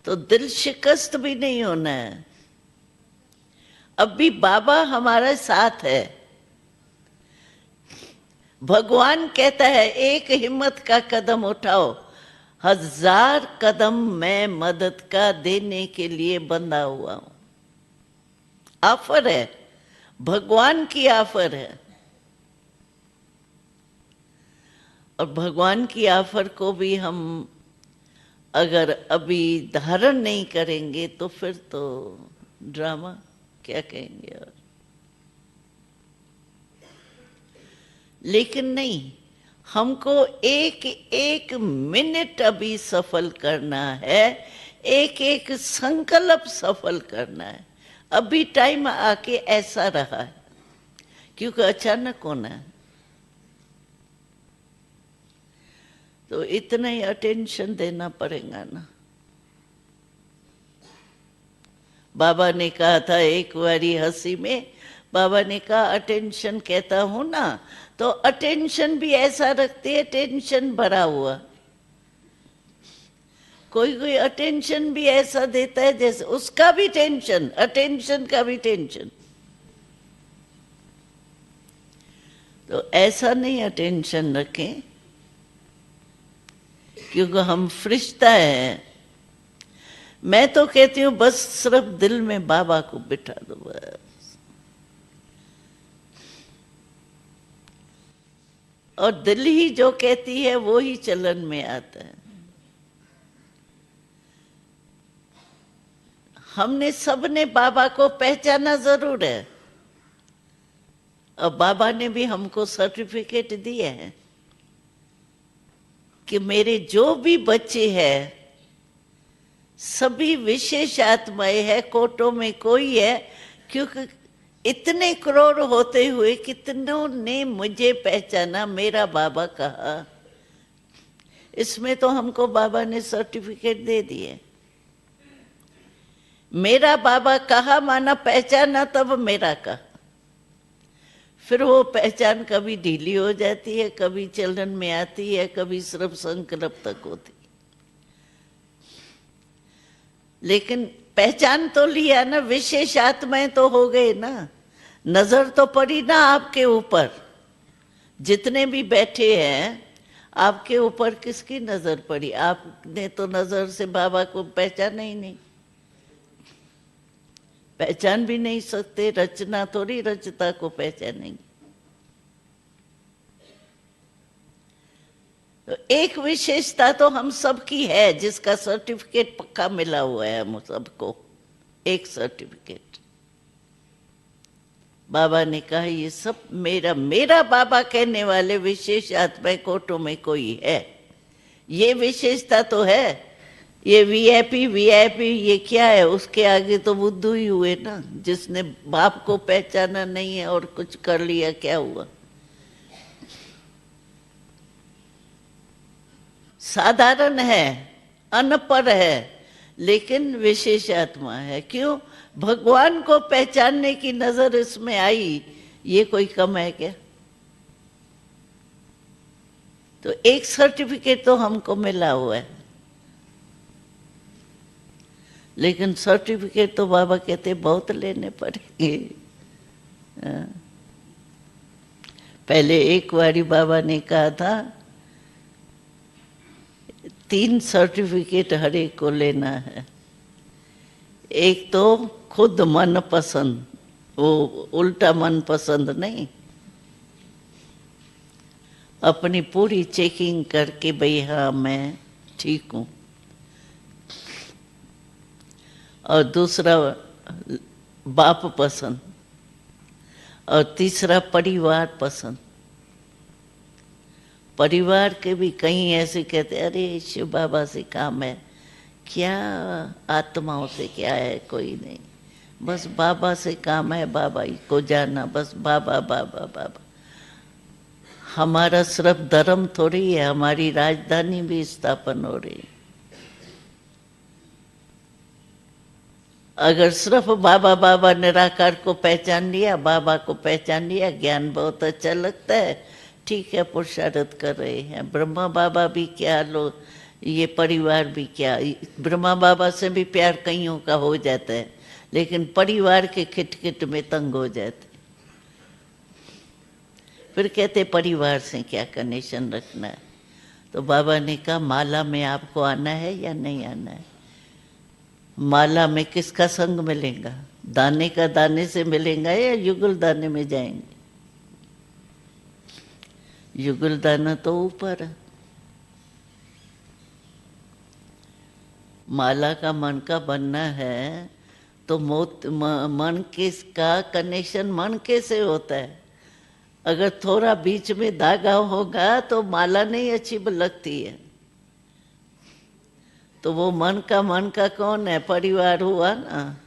तो दिल शिकस्त भी नहीं होना है। अब भी बाबा हमारे साथ है। भगवान कहता है एक हिम्मत का कदम उठाओ, 1000 कदम मैं मदद का देने के लिए बंधा हुआ हूं। ऑफर है, भगवान की ऑफर है। और भगवान की ऑफर को भी हम अगर अभी धारण नहीं करेंगे तो फिर तो ड्रामा क्या कहेंगे। और लेकिन नहीं, हमको एक एक मिनट अभी सफल करना है, एक एक संकल्प सफल करना है। अभी टाइम आके ऐसा रहा है, क्योंकि अचानक होना है। तो इतना ही अटेंशन देना पड़ेगा ना। बाबा ने कहा था एक बारी हंसी में, बाबा ने कहा अटेंशन कहता हूं ना, तो अटेंशन भी ऐसा रखते है टेंशन भरा हुआ। कोई कोई अटेंशन भी ऐसा देता है जैसे उसका भी टेंशन, अटेंशन का भी टेंशन। तो ऐसा नहीं अटेंशन रखें, क्योंकि हम फरिश्ता है। मैं तो कहती हूं बस सिर्फ दिल में बाबा को बिठा दो बस। और दिल ही जो कहती है वो ही चलन में आता है। हमने सबने बाबा को पहचाना जरूर है, और बाबा ने भी हमको सर्टिफिकेट दिए हैं कि मेरे जो भी बच्चे हैं सभी विशेष आत्माएं है, कोटों में कोई है। क्योंकि इतने करोड़ होते हुए कितनों ने मुझे पहचाना, मेरा बाबा कहा। इसमें तो हमको बाबा ने सर्टिफिकेट दे दिए। मेरा बाबा कहा माना पहचाना, तब मेरा कहा। फिर वो पहचान कभी ढीली हो जाती है, कभी चलन में आती है, कभी सिर्फ संकल्प तक होती। लेकिन पहचान तो लिया ना, विशेष आत्माएं तो हो गए ना। नजर तो पड़ी ना आपके ऊपर, जितने भी बैठे हैं आपके ऊपर किसकी नजर पड़ी? आपने तो नजर से बाबा को पहचाना ही नहीं, पहचान भी नहीं सकते। रचना थोड़ी रचता को पहचानेंगे। तो एक विशेषता तो हम सबकी है, जिसका सर्टिफिकेट पक्का मिला हुआ है हम सबको। एक सर्टिफिकेट बाबा ने कहा ये सब मेरा, मेरा बाबा कहने वाले विशेष आत्मा कोटों में कोई है। ये विशेषता तो है। ये वीआईपी वीआईपी ये क्या है? उसके आगे तो बुद्धू ही हुए ना। जिसने बाप को पहचाना नहीं है और कुछ कर लिया, क्या हुआ? साधारण है, अनपढ़ है, लेकिन विशेष आत्मा है। क्यों? भगवान को पहचानने की नजर इसमें आई। ये कोई कम है क्या? तो एक सर्टिफिकेट तो हमको मिला हुआ है, लेकिन सर्टिफिकेट तो बाबा कहते बहुत लेने पड़ेंगे। पहले एक बारी बाबा ने कहा था 3 सर्टिफिकेट हर एक को लेना है। एक तो खुद मन पसंद, वो उल्टा मन पसंद नहीं, अपनी पूरी चेकिंग करके भाई हाँ मैं ठीक हूं। और दूसरा बाप पसंद, और तीसरा परिवार पसंद। परिवार के भी कहीं ऐसे कहते अरे शिव बाबा से काम है, क्या आत्माओं से क्या है? कोई नहीं, बस बाबा से काम है, बाबा ही को जाना, बस बाबा बाबा बाबा। हमारा सिर्फ धर्म थोड़ी है, हमारी राजधानी भी स्थापन हो रही है। अगर सिर्फ बाबा बाबा निराकार को पहचान लिया, बाबा को पहचान लिया, ज्ञान बहुत अच्छा लगता है, ठीक है, पुरुषार्थ कर रहे हैं। ब्रह्मा बाबा भी क्या लो ये परिवार भी क्या, ब्रह्मा बाबा से भी प्यार कईयों का हो जाता है, लेकिन परिवार के खिटखिट में तंग हो जाते। फिर कहते परिवार से क्या कनेक्शन रखना है। तो बाबा ने कहा माला में आपको आना है या नहीं आना है। माला में किसका संग मिलेगा, दाने का दाने से मिलेगा या युगल दाने में जाएंगे। युगल दाना तो ऊपर है, माला का मन का बनना है तो मन किसका कनेक्शन मन कैसे होता है। अगर थोड़ा बीच में धागा होगा तो माला नहीं अच्छी लगती है। तो वो मन का कौन है, परिवार हुआ ना।